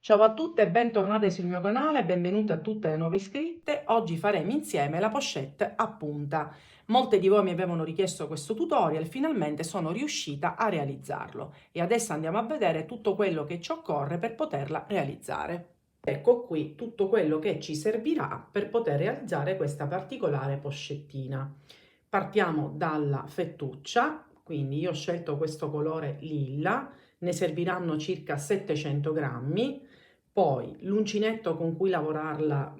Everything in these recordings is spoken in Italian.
Ciao a tutte e bentornate sul mio canale, benvenute a tutte le nuove iscritte. Oggi faremo insieme la pochette a punta. Molte di voi mi avevano richiesto questo tutorial, finalmente sono riuscita a realizzarlo e adesso andiamo a vedere tutto quello che ci occorre per poterla realizzare. Ecco qui tutto quello che ci servirà per poter realizzare questa particolare pochettina. Partiamo dalla fettuccia, quindi io ho scelto questo colore lilla, ne serviranno circa 700 grammi. Poi l'uncinetto con cui lavorarla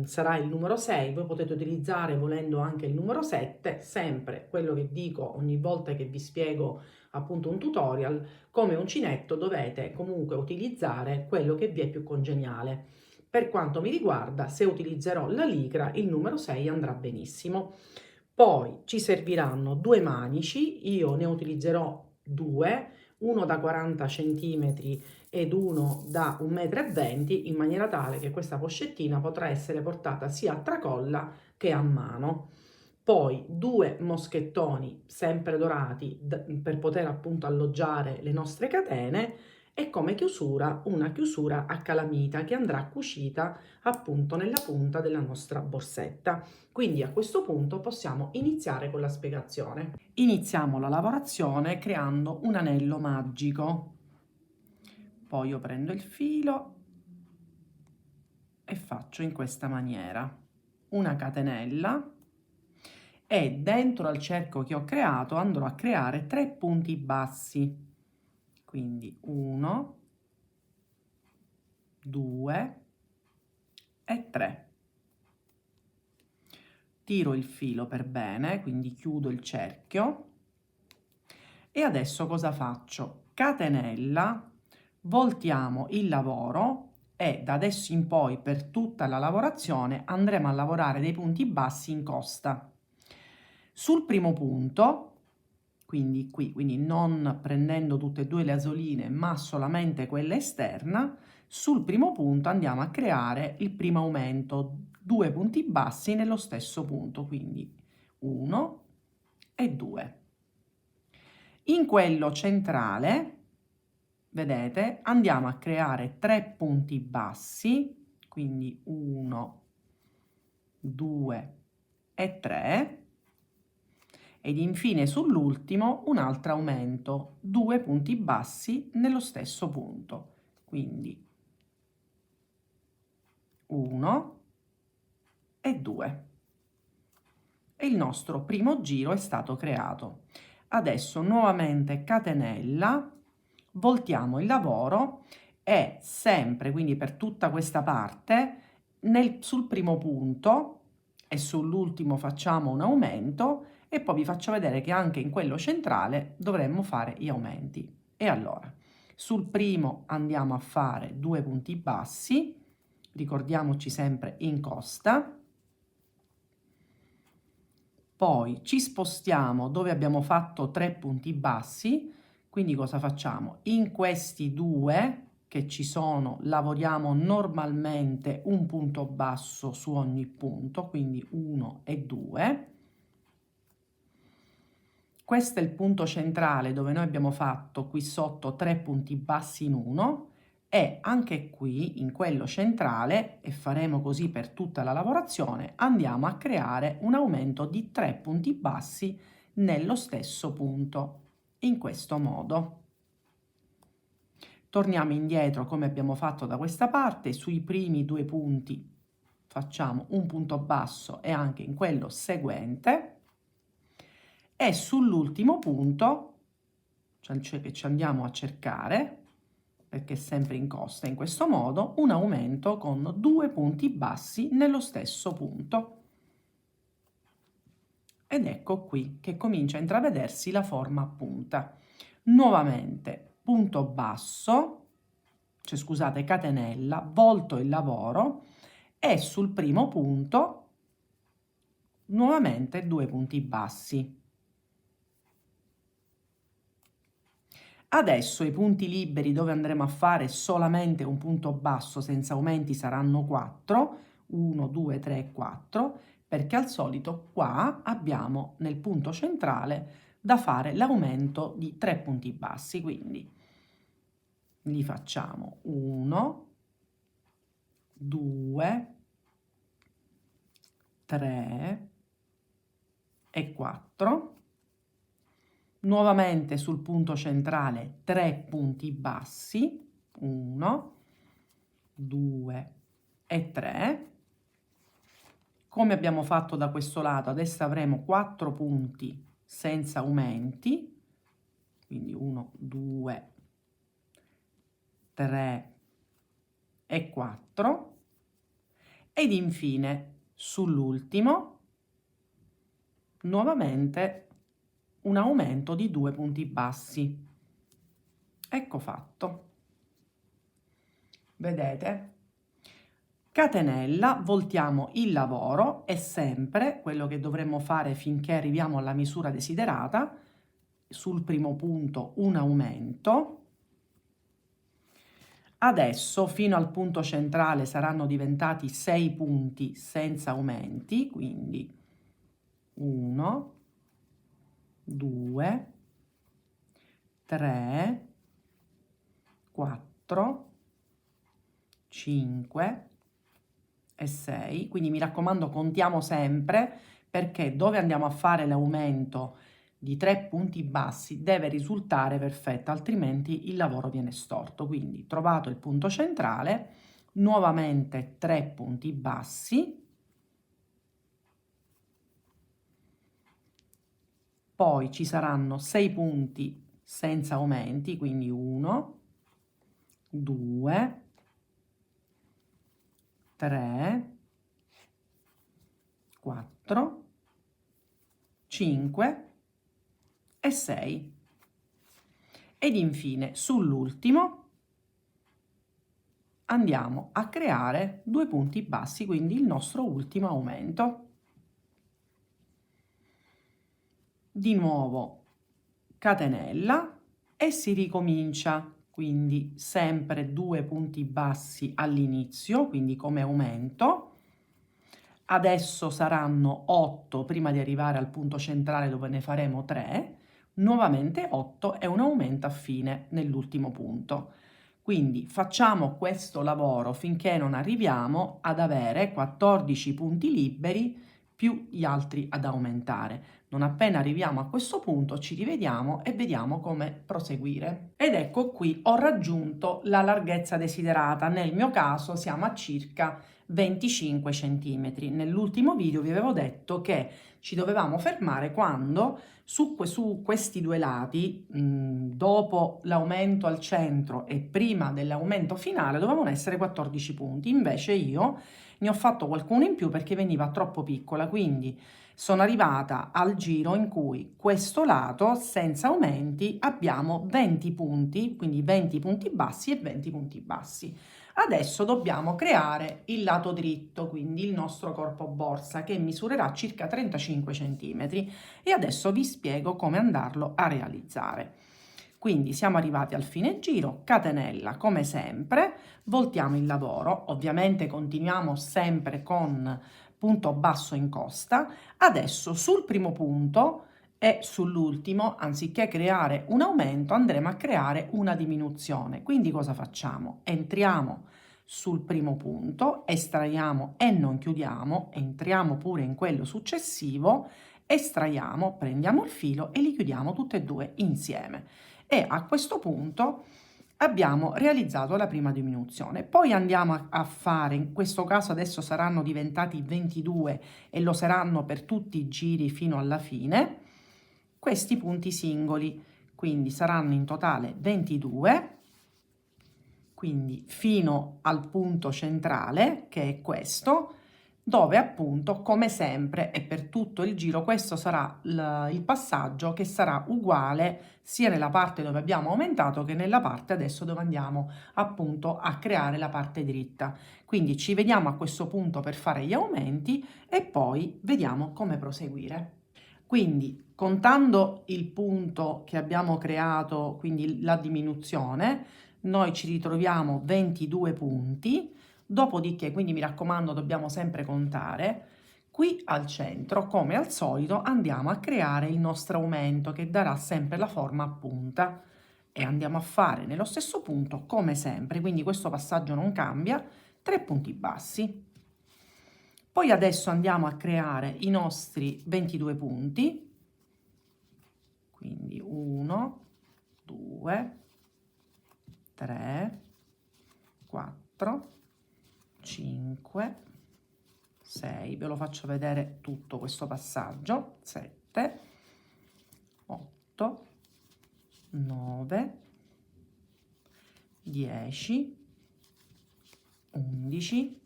sarà il numero 6, voi potete utilizzare volendo anche il numero 7, sempre quello che dico ogni volta che vi spiego appunto un tutorial, come uncinetto dovete comunque utilizzare quello che vi è più congeniale. Per quanto mi riguarda, se utilizzerò la ligra, il numero 6 andrà benissimo. Poi ci serviranno due manici, io ne utilizzerò due, uno da 40 cm ed uno da 1,20 m, in maniera tale che questa pochettina potrà essere portata sia a tracolla che a mano. Poi due moschettoni sempre dorati per poter appunto alloggiare le nostre catene e come chiusura una chiusura a calamita che andrà cucita appunto nella punta della nostra borsetta. Quindi a questo punto possiamo iniziare con la spiegazione. Iniziamo la lavorazione creando un anello magico. Poi io prendo il filo e faccio in questa maniera una catenella e dentro al cerchio che ho creato andrò a creare 3 punti bassi. Quindi 1, 2 e 3. Tiro il filo per bene, quindi chiudo il cerchio. E adesso cosa faccio? Catenella, voltiamo il lavoro e da adesso in poi per tutta la lavorazione andremo a lavorare dei punti bassi in costa. Sul primo punto, quindi qui, quindi non prendendo tutte e due le asoline ma solamente quella esterna, sul primo punto andiamo a creare il primo aumento, 2 punti bassi nello stesso punto, quindi 1 e 2. In quello centrale, vedete, andiamo a creare 3 punti bassi, quindi 1, 2 e 3, ed infine sull'ultimo un altro aumento, 2 punti bassi nello stesso punto, quindi 1 e 2. E il nostro primo giro è stato creato. Adesso nuovamente catenella, voltiamo il lavoro e sempre, quindi per tutta questa parte, sul primo punto e sull'ultimo facciamo un aumento e poi vi faccio vedere che anche in quello centrale dovremmo fare gli aumenti. E allora, sul primo andiamo a fare 2 punti bassi, ricordiamoci sempre in costa. Poi ci spostiamo dove abbiamo fatto 3 punti bassi, quindi cosa facciamo? In questi due che ci sono lavoriamo normalmente un punto basso su ogni punto, quindi 1 e 2. Questo è il punto centrale dove noi abbiamo fatto qui sotto 3 punti bassi in 1 e anche qui in quello centrale, e faremo così per tutta la lavorazione, andiamo a creare un aumento di 3 punti bassi nello stesso punto, in questo modo. Torniamo indietro come abbiamo fatto da questa parte, sui primi 2 punti facciamo un punto basso e anche in quello seguente, e sull'ultimo punto, cioè che ci andiamo a cercare, perché è sempre in costa in questo modo, un aumento con 2 punti bassi nello stesso punto. Ed ecco qui che comincia a intravedersi la forma a punta. Nuovamente punto basso, cioè scusate, catenella, volto il lavoro e sul primo punto nuovamente 2 punti bassi. Adesso i punti liberi dove andremo a fare solamente un punto basso senza aumenti saranno 4, 1, 2, 3 e 4, perché al solito qua abbiamo nel punto centrale da fare l'aumento di 3 punti bassi, quindi li facciamo 1, 2, 3 e 4. Nuovamente sul punto centrale 3 punti bassi, 1, 2 e 3. Come abbiamo fatto da questo lato, adesso avremo 4 punti senza aumenti, quindi 1, 2, 3 e 4, ed infine sull'ultimo nuovamente un aumento di 2 punti bassi. Ecco fatto. Vedete? Catenella, voltiamo il lavoro e sempre quello che dovremmo fare finché arriviamo alla misura desiderata. Sul primo punto un aumento. Adesso fino al punto centrale saranno diventati 6 punti senza aumenti, quindi 1, 2, 3, 4, 5 e 6. Quindi mi raccomando, contiamo sempre, perché dove andiamo a fare l'aumento di 3 punti bassi deve risultare perfetto, altrimenti il lavoro viene storto. Quindi trovato il punto centrale, nuovamente 3 punti bassi, poi ci saranno 6 punti senza aumenti, quindi 1, 2, 3, 4, 5 e 6. Ed infine sull'ultimo andiamo a creare 2 punti bassi, quindi il nostro ultimo aumento. Di nuovo catenella e si ricomincia, quindi sempre 2 punti bassi all'inizio, quindi come aumento. Adesso saranno 8 prima di arrivare al punto centrale dove ne faremo 3, nuovamente 8 e un aumento a fine nell'ultimo punto. Quindi facciamo questo lavoro finché non arriviamo ad avere 14 punti liberi più gli altri ad aumentare. Non appena arriviamo a questo punto ci rivediamo e vediamo come proseguire. Ed ecco qui ho raggiunto la larghezza desiderata. Nel mio caso siamo a circa 25 cm. Nell'ultimo video vi avevo detto che ci dovevamo fermare quando su questi due lati, dopo l'aumento al centro e prima dell'aumento finale, dovevano essere 14 punti. Invece io ne ho fatto qualcuno in più perché veniva troppo piccola, quindi sono arrivata al giro in cui questo lato senza aumenti abbiamo 20 punti, quindi 20 punti bassi e 20 punti bassi. Adesso dobbiamo creare il lato dritto, quindi il nostro corpo borsa, che misurerà circa 35 cm, e adesso vi spiego come andarlo a realizzare. Quindi siamo arrivati al fine giro, catenella come sempre, voltiamo il lavoro, ovviamente continuiamo sempre con punto basso in costa. Adesso sul primo punto e sull'ultimo, anziché creare un aumento, andremo a creare una diminuzione. Quindi cosa facciamo? Entriamo sul primo punto, estraiamo e non chiudiamo, entriamo pure in quello successivo, estraiamo, prendiamo il filo e li chiudiamo tutte e due insieme. E a questo punto abbiamo realizzato la prima diminuzione. Poi andiamo a fare, in questo caso adesso saranno diventati 22 e lo saranno per tutti i giri fino alla fine, questi punti singoli, quindi saranno in totale 22, quindi fino al punto centrale, che è questo, dove appunto, come sempre e per tutto il giro, questo sarà il passaggio che sarà uguale sia nella parte dove abbiamo aumentato che nella parte adesso dove andiamo appunto a creare la parte dritta. Quindi ci vediamo a questo punto per fare gli aumenti e poi vediamo come proseguire. Quindi contando il punto che abbiamo creato, quindi la diminuzione, noi ci ritroviamo 22 punti. Dopodiché, quindi mi raccomando, dobbiamo sempre contare. Qui al centro, come al solito, andiamo a creare il nostro aumento che darà sempre la forma a punta e andiamo a fare nello stesso punto come sempre, quindi questo passaggio non cambia, 3 punti bassi. Poi adesso andiamo a creare i nostri 22 punti, quindi 1, 2, 3, 4, 5, 6, ve lo faccio vedere tutto questo passaggio, 7, 8, 9, 10, 11,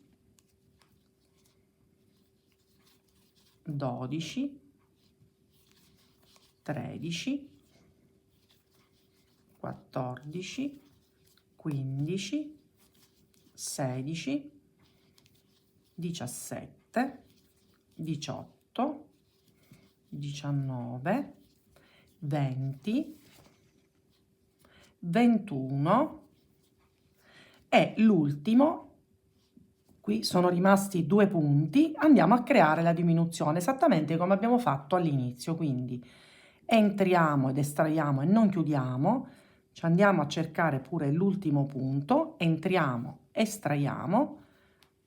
12, 13, 14, 15, 16, 17, 18, 19, 20, 21 e l'ultimo, qui sono rimasti 2 punti, andiamo a creare la diminuzione esattamente come abbiamo fatto all'inizio, quindi entriamo ed estraiamo e non chiudiamo, ci andiamo a cercare pure l'ultimo punto, entriamo, estraiamo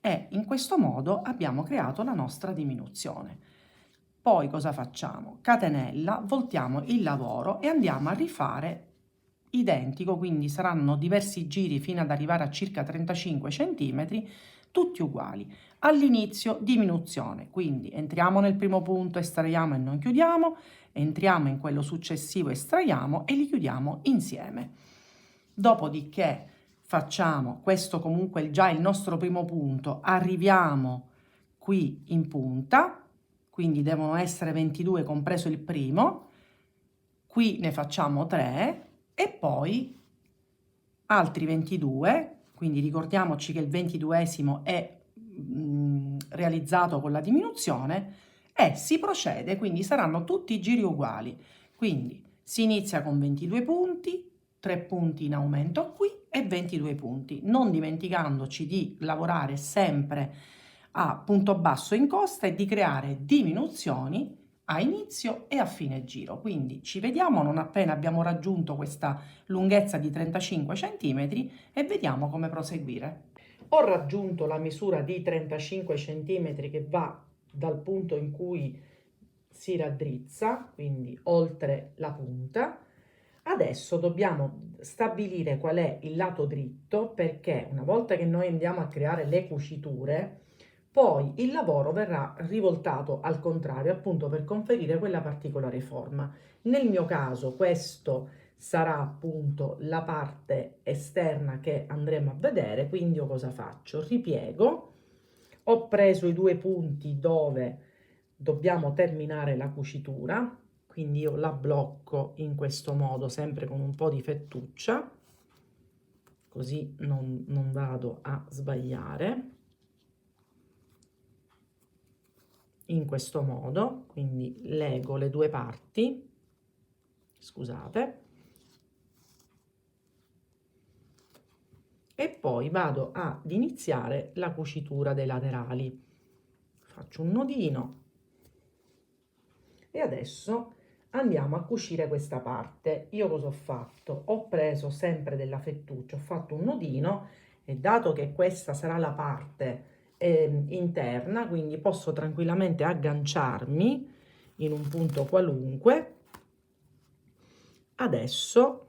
e in questo modo abbiamo creato la nostra diminuzione. Poi cosa facciamo? Catenella, voltiamo il lavoro e andiamo a rifare identico, quindi saranno diversi giri fino ad arrivare a circa 35 cm, tutti uguali. All'inizio diminuzione, quindi entriamo nel primo punto, estraiamo e non chiudiamo, entriamo in quello successivo, estraiamo e li chiudiamo insieme. Dopodiché facciamo questo, comunque è già il nostro primo punto, arriviamo qui in punta, quindi devono essere 22 compreso il primo, qui ne facciamo 3 e poi altri 22, quindi ricordiamoci che il 22esimo è realizzato con la diminuzione e si procede, quindi saranno tutti i giri uguali. Quindi si inizia con 22 punti, 3 punti in aumento qui e 22 punti, non dimenticandoci di lavorare sempre a punto basso in costa e di creare diminuzioni a inizio e a fine giro. Quindi ci vediamo non appena abbiamo raggiunto questa lunghezza di 35 cm e vediamo come proseguire. Ho raggiunto la misura di 35 cm che va dal punto in cui si raddrizza, quindi oltre la punta. Adesso dobbiamo stabilire qual è il lato dritto, perché una volta che noi andiamo a creare le cuciture, poi il lavoro verrà rivoltato al contrario, appunto per conferire quella particolare forma. Nel mio caso questo sarà appunto la parte esterna che andremo a vedere, quindi io cosa faccio? Ripiego, ho preso i 2 punti dove dobbiamo terminare la cucitura, quindi io la blocco in questo modo, sempre con un po' di fettuccia, così non vado a sbagliare. In questo modo, quindi lego le 2 parti, scusate, e poi vado ad iniziare la cucitura dei laterali. Faccio un nodino e adesso andiamo a cucire questa parte. Io cosa ho fatto? Ho preso sempre della fettuccia, ho fatto un nodino e dato che questa sarà la parte interna, quindi posso tranquillamente agganciarmi in un punto qualunque. Adesso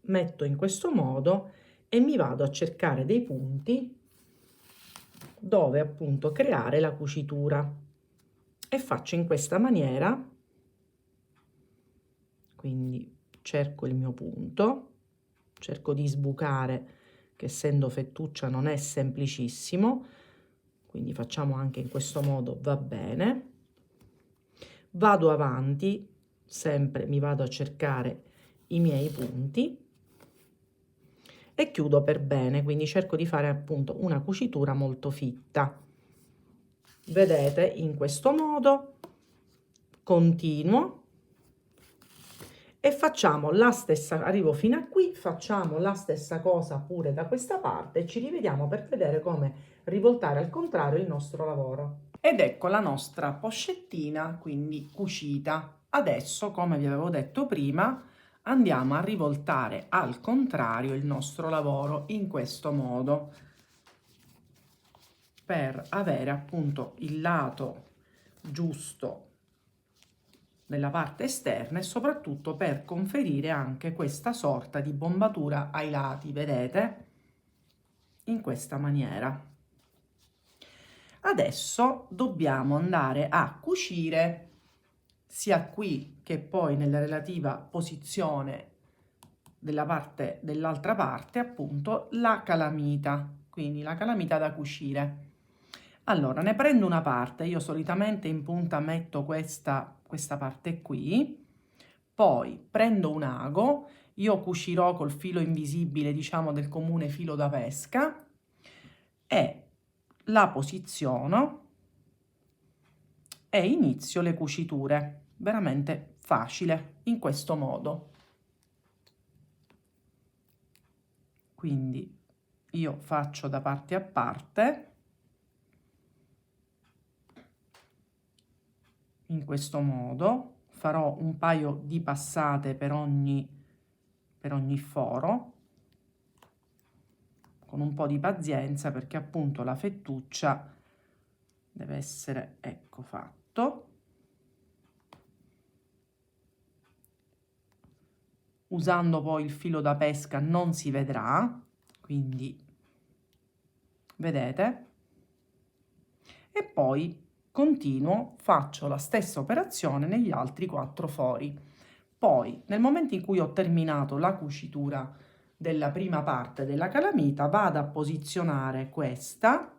metto in questo modo e mi vado a cercare dei punti dove appunto creare la cucitura e faccio in questa maniera, quindi cerco il mio punto, cerco di sbucare, che essendo fettuccia non è semplicissimo, quindi facciamo anche in questo modo, va bene. Vado avanti, sempre mi vado a cercare i miei punti e chiudo per bene, quindi cerco di fare appunto una cucitura molto fitta. Vedete, in questo modo continuo e facciamo la stessa, arrivo fino a qui, facciamo la stessa cosa pure da questa parte e ci rivediamo per vedere come rivoltare al contrario il nostro lavoro. Ed ecco la nostra pochettina quindi cucita. Adesso, come vi avevo detto prima, andiamo a rivoltare al contrario il nostro lavoro in questo modo. per avere appunto il lato giusto della parte esterna e soprattutto per conferire anche questa sorta di bombatura ai lati, vedete? In questa maniera. Adesso dobbiamo andare a cucire sia qui che poi nella relativa posizione dell'altra parte appunto la calamita, quindi la calamita da cucire. Allora ne prendo una parte, io solitamente in punta metto questa parte qui, poi prendo un ago, io cucirò col filo invisibile, diciamo del comune filo da pesca, e la posiziono e inizio le cuciture. Veramente facile, in questo modo. Quindi io faccio da parte a parte, in questo modo, farò un paio di passate per ogni foro, con un po' di pazienza perché appunto la fettuccia deve essere, ecco, fatto. Usando poi il filo da pesca non si vedrà, quindi vedete, e poi continuo, faccio la stessa operazione negli altri 4 fori. Poi nel momento in cui ho terminato la cucitura della prima parte della calamita, vado a posizionare questa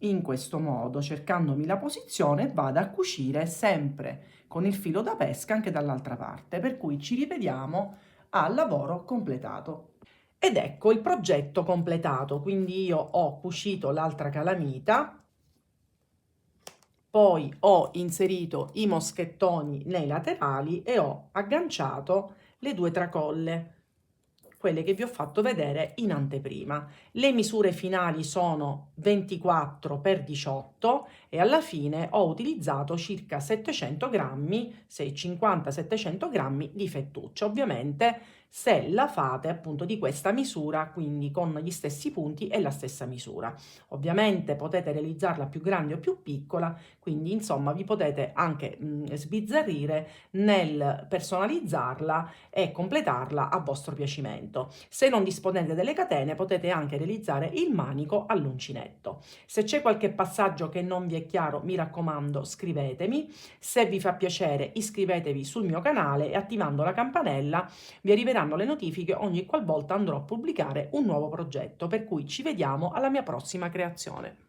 in questo modo, cercandomi la posizione, e vado a cucire sempre con il filo da pesca anche dall'altra parte, per cui ci rivediamo al lavoro completato. Ed ecco il progetto completato, quindi io ho cucito l'altra calamita, poi ho inserito i moschettoni nei laterali e ho agganciato le 2 tracolle, quelle che vi ho fatto vedere in anteprima. Le misure finali sono 24 x 18 e alla fine ho utilizzato circa 700 grammi, 650-700 grammi di fettuccia. Ovviamente se la fate appunto di questa misura, quindi con gli stessi punti e la stessa misura. Ovviamente potete realizzarla più grande o più piccola, quindi insomma vi potete anche sbizzarrire nel personalizzarla e completarla a vostro piacimento. Se non disponete delle catene potete anche realizzare il manico all'uncinetto. Se c'è qualche passaggio che non vi è chiaro, mi raccomando, scrivetemi. Se vi fa piacere iscrivetevi sul mio canale e attivando la campanella vi arriveranno le notifiche ogni qualvolta andrò a pubblicare un nuovo progetto, per cui ci vediamo alla mia prossima creazione.